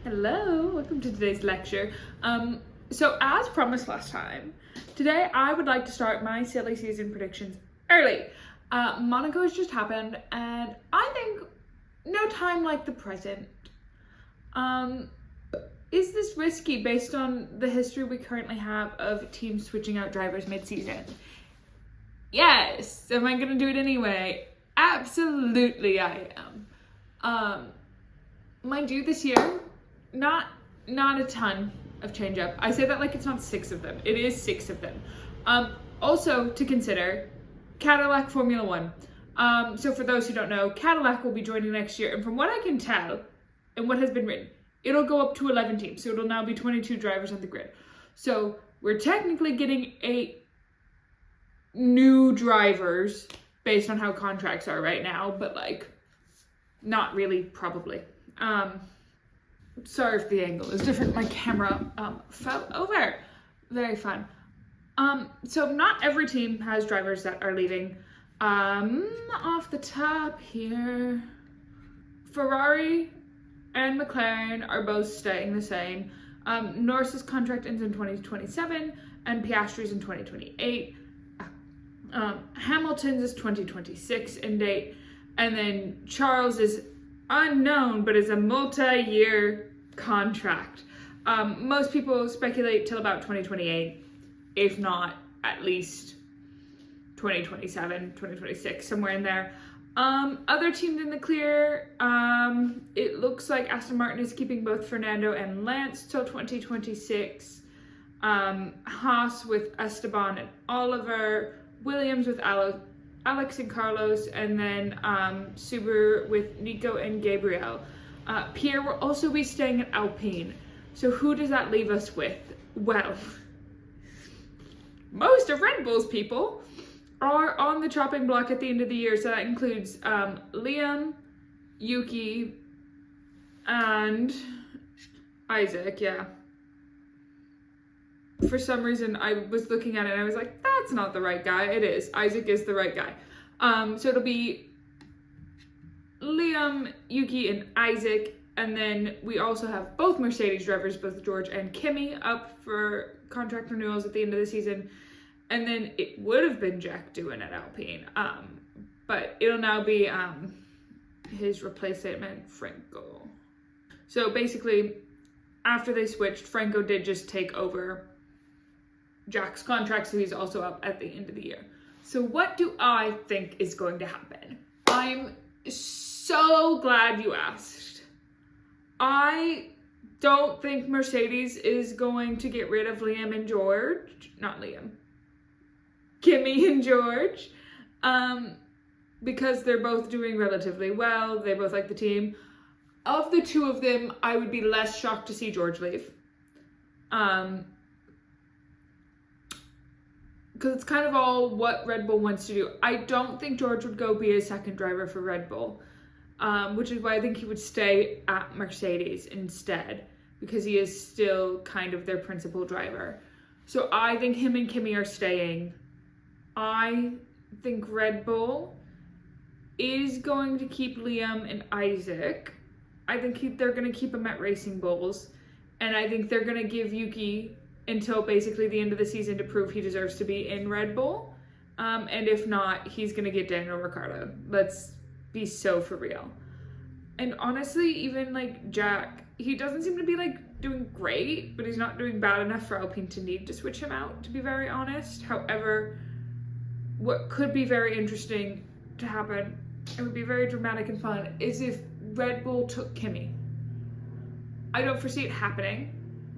Hello, welcome to today's lecture. So as promised last time, today I would like to start my silly season predictions early. Monaco has just happened, and I think no time like the present. Is this risky based on the history we currently have of teams switching out drivers mid-season? Yes. Am I gonna do it anyway? Absolutely I am. Mind you, this year, not a ton of change up. I say that like it's not 6 of them. It is 6 of them. Also to consider, Cadillac Formula One. So for those who don't know, Cadillac will be joining next year, and from what I can tell and what has been written, it'll go up to 11 teams. So it'll now be 22 drivers on the grid. So we're technically getting 8 new drivers based on how contracts are right now, but like not really, probably. Sorry if the angle is different. My camera fell over. Very fun. So not every team has drivers that are leaving. Off the top here, Ferrari and McLaren are both staying the same. Norris's contract ends in 2027 and Piastri's in 2028. Hamilton's is 2026 end date, and then Charles is unknown, but is a multi-year contract. Most people speculate till about 2028, if not at least 2027, 2026, somewhere in there. Other teams in the clear, it looks like Aston Martin is keeping both Fernando and Lance till 2026. Haas with Esteban and Oliver, Williams with Alex and Carlos, and then Subaru with Nico and Gabriel. Pierre will also be staying at Alpine. So who does that leave us with? Well, most of Red Bull's people are on the chopping block at the end of the year. So that includes Liam, Yuki, and Isaac, yeah. For some reason, I was looking at it and I was like, that's not the right guy. It is. Isaac is the right guy. So it'll be Liam, Yuki, and Isaac. And then we also have both Mercedes drivers, both George and Kimi, up for contract renewals at the end of the season. And then it would have been Jack Doohan at Alpine. But it'll now be his replacement, Franco. So basically, after they switched, Franco did just take over Jack's contract, so he's also up at the end of the year. So what do I think is going to happen? I'm so glad you asked. I don't think Mercedes is going to get rid of Liam and George. Not Liam. Kimi and George. Because they're both doing relatively well. They both like the team. Of the two of them, I would be less shocked to see George leave. Because it's kind of all what Red Bull wants to do. I don't think George would go be a second driver for Red Bull, which is why I think he would stay at Mercedes instead, because he is still kind of their principal driver. So I think him and Kimi are staying. I think Red Bull is going to keep Liam and Isaac. I think they're going to keep him at Racing Bulls, and I think they're going to give Yuki until basically the end of the season to prove he deserves to be in Red Bull. And if not, he's going to get Daniel Ricciardo. Let's be so for real. And honestly, even like Jack, he doesn't seem to be like doing great, but he's not doing bad enough for Alpine to need to switch him out, to be very honest. However, what could be very interesting to happen, it would be very dramatic and fun, is if Red Bull took Kimi. I don't foresee it happening,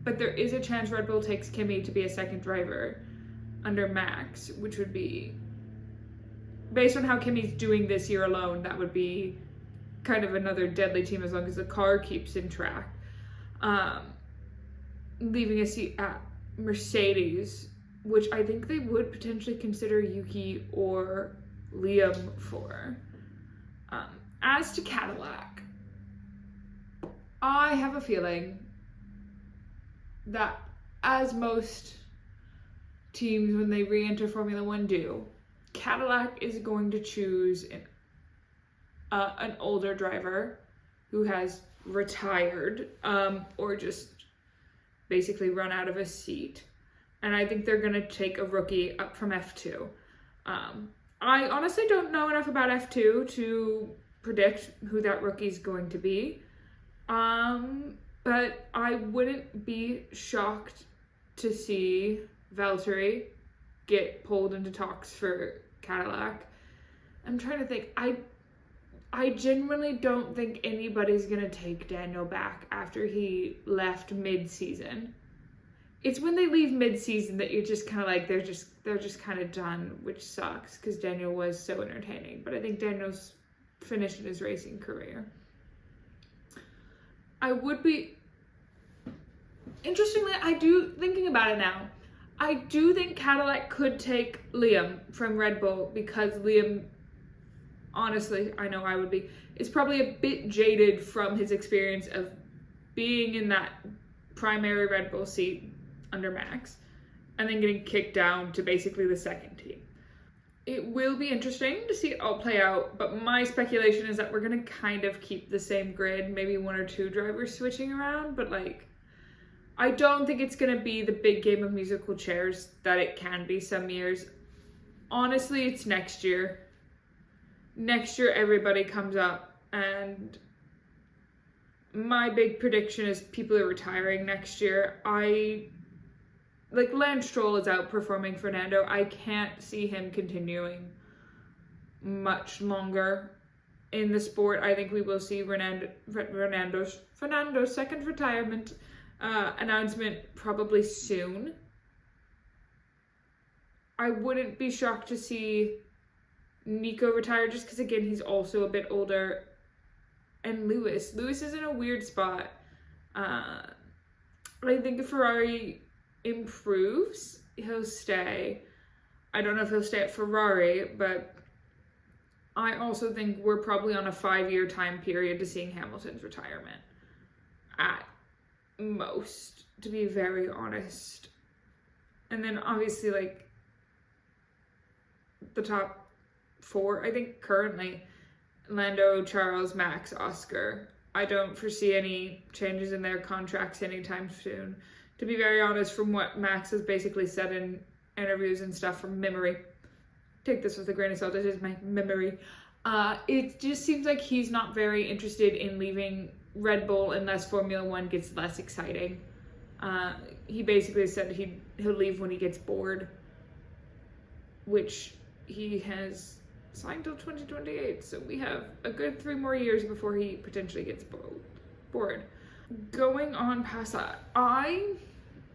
but there is a chance Red Bull takes Kimi to be a second driver under Max, which would be, based on how Kimi's doing this year alone, that would be kind of another deadly team as long as the car keeps in track. Leaving a seat at Mercedes, which I think they would potentially consider Yuki or Liam for. As to Cadillac, I have a feeling that, as most teams when they re-enter Formula One do, Cadillac is going to choose an older driver who has retired, or just basically run out of a seat. And I think they're going to take a rookie up from F2. I honestly don't know enough about F2 to predict who that rookie's going to be. But I wouldn't be shocked to see Valtteri get pulled into talks for Cadillac. I'm trying to think. I genuinely don't think anybody's going to take Daniel back after he left mid-season. It's when they leave mid-season that you're just kind of like, they're just kind of done, which sucks because Daniel was so entertaining. But I think Daniel's finished his racing career. Interestingly, thinking about it now, I do think Cadillac could take Liam from Red Bull because Liam, honestly, I know I would be, is probably a bit jaded from his experience of being in that primary Red Bull seat under Max and then getting kicked down to basically the second team. It will be interesting to see it all play out, but my speculation is that we're going to kind of keep the same grid, maybe one or two drivers switching around, but like, I don't think it's going to be the big game of musical chairs that it can be some years. Honestly, it's next year. Next year, everybody comes up, and my big prediction is people are retiring next year. Lance Stroll is outperforming Fernando. I can't see him continuing much longer in the sport. I think we will see Fernando's second retirement announcement probably soon. I wouldn't be shocked to see Nico retire just because, again, he's also a bit older. And Lewis is in a weird spot. I think if Ferrari improves, he'll stay. I don't know if he'll stay at Ferrari, but I also think we're probably on a 5-year time period to seeing Hamilton's retirement at most, to be very honest. And then obviously, like, the top 4, I think currently, Lando, Charles, Max, Oscar. I don't foresee any changes in their contracts anytime soon. To be very honest, from what Max has basically said in interviews and stuff from memory, take this with a grain of salt, it is my memory, it just seems like he's not very interested in leaving Red Bull unless Formula One gets less exciting. He basically said he'll leave when he gets bored, which he has signed till 2028, so we have a good 3 more years before he potentially gets bored. Going on past that, I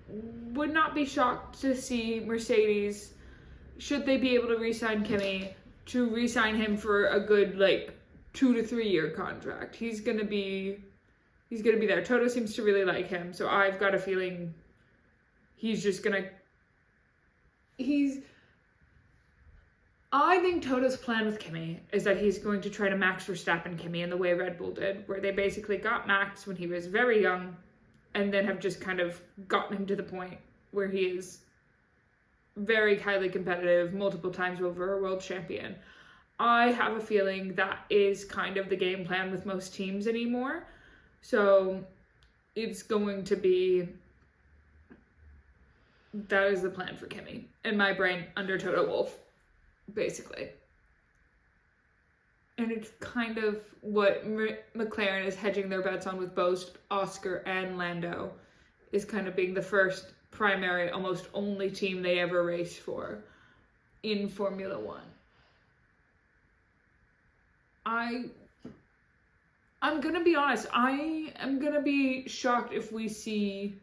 would not be shocked to see Mercedes, should they be able to re-sign Kimi, to re-sign him for a good 2 to 3 year contract. He's gonna be there. Toto seems to really like him, so I've got a feeling I think Toto's plan with Kimi is that he's going to try to Max Verstappen Kimi in the way Red Bull did, where they basically got Max when he was very young and then have just kind of gotten him to the point where he is very highly competitive, multiple times over a world champion. I have a feeling that is kind of the game plan with most teams anymore. So it's going to be, that is the plan for Kimi in my brain under Toto Wolff, basically. And it's kind of what McLaren is hedging their bets on with both Oscar and Lando, is kind of being the first primary, almost only team they ever race for in Formula One. I'm gonna be honest, I am gonna be shocked if we see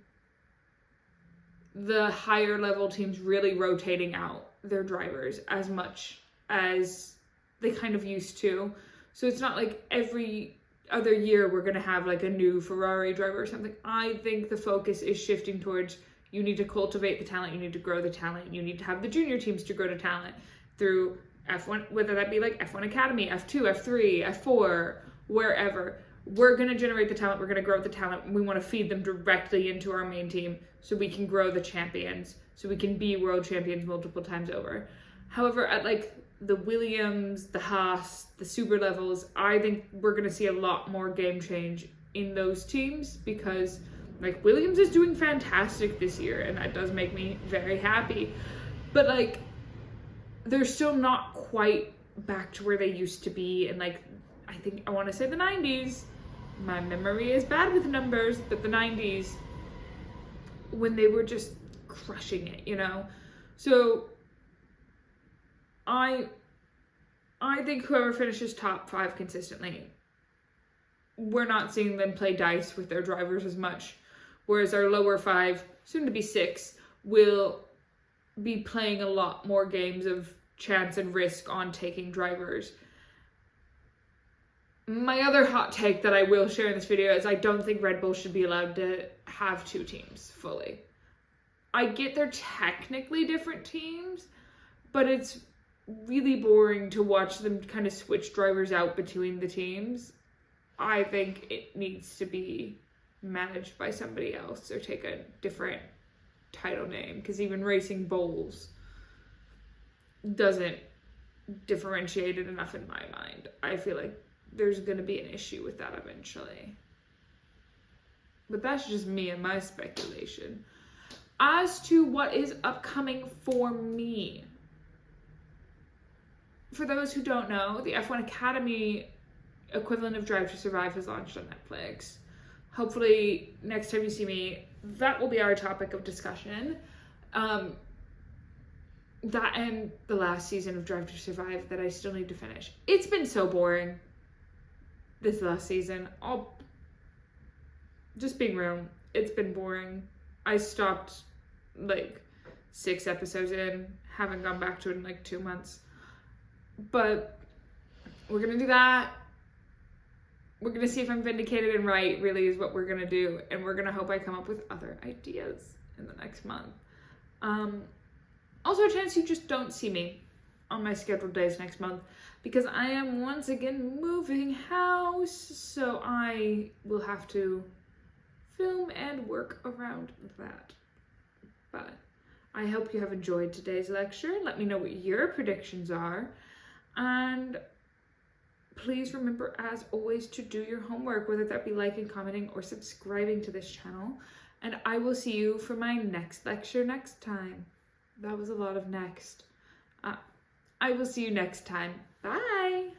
the higher level teams really rotating out their drivers as much as they kind of used to. So it's not like every other year we're gonna have a new Ferrari driver or something. I think the focus is shifting towards, you need to cultivate the talent, you need to grow the talent, you need to have the junior teams to grow the talent through F1, whether that be F1 Academy, F2, F3, F4, wherever. We're going to generate the talent, we're going to grow the talent, and we want to feed them directly into our main team so we can grow the champions, so we can be world champions multiple times over. However, at the Williams, the Haas, the super levels, I think we're going to see a lot more game change in those teams, because like Williams is doing fantastic this year and that does make me very happy, but like they're still not quite back to where they used to be. And like I want to say the 90s, my memory is bad with numbers, but the 90s, when they were just crushing it, you know. So I think whoever finishes top 5 consistently, we're not seeing them play dice with their drivers as much, whereas our lower 5, soon to be 6, will be playing a lot more games of chance and risk on taking drivers. My other hot take that I will share in this video is I don't think Red Bull should be allowed to have 2 teams fully. I get they're technically different teams, but it's really boring to watch them kind of switch drivers out between the teams. I think it needs to be managed by somebody else or take a different title name, because even Racing Bulls doesn't differentiate it enough in my mind. I feel like there's going to be an issue with that eventually. But that's just me and my speculation. As to what is upcoming for me, for those who don't know, the F1 Academy equivalent of Drive to Survive has launched on Netflix. Hopefully next time you see me, that will be our topic of discussion. That and the last season of Drive to Survive that I still need to finish. It's been so boring this last season. I'll just being real, it's been boring. I stopped like 6 episodes in, haven't gone back to it in like 2 months. But we're gonna do that. We're gonna see if I'm vindicated and right, really, is what we're gonna do. And we're gonna hope I come up with other ideas in the next month. Also a chance you just don't see me on my scheduled days next month, because I am once again moving house, so I will have to film and work around that. But I hope you have enjoyed today's lecture. Let me know what your predictions are. And please remember, as always, to do your homework, whether that be liking, commenting, or subscribing to this channel. And I will see you for my next lecture next time. That was a lot of next. I will see you next time. Bye!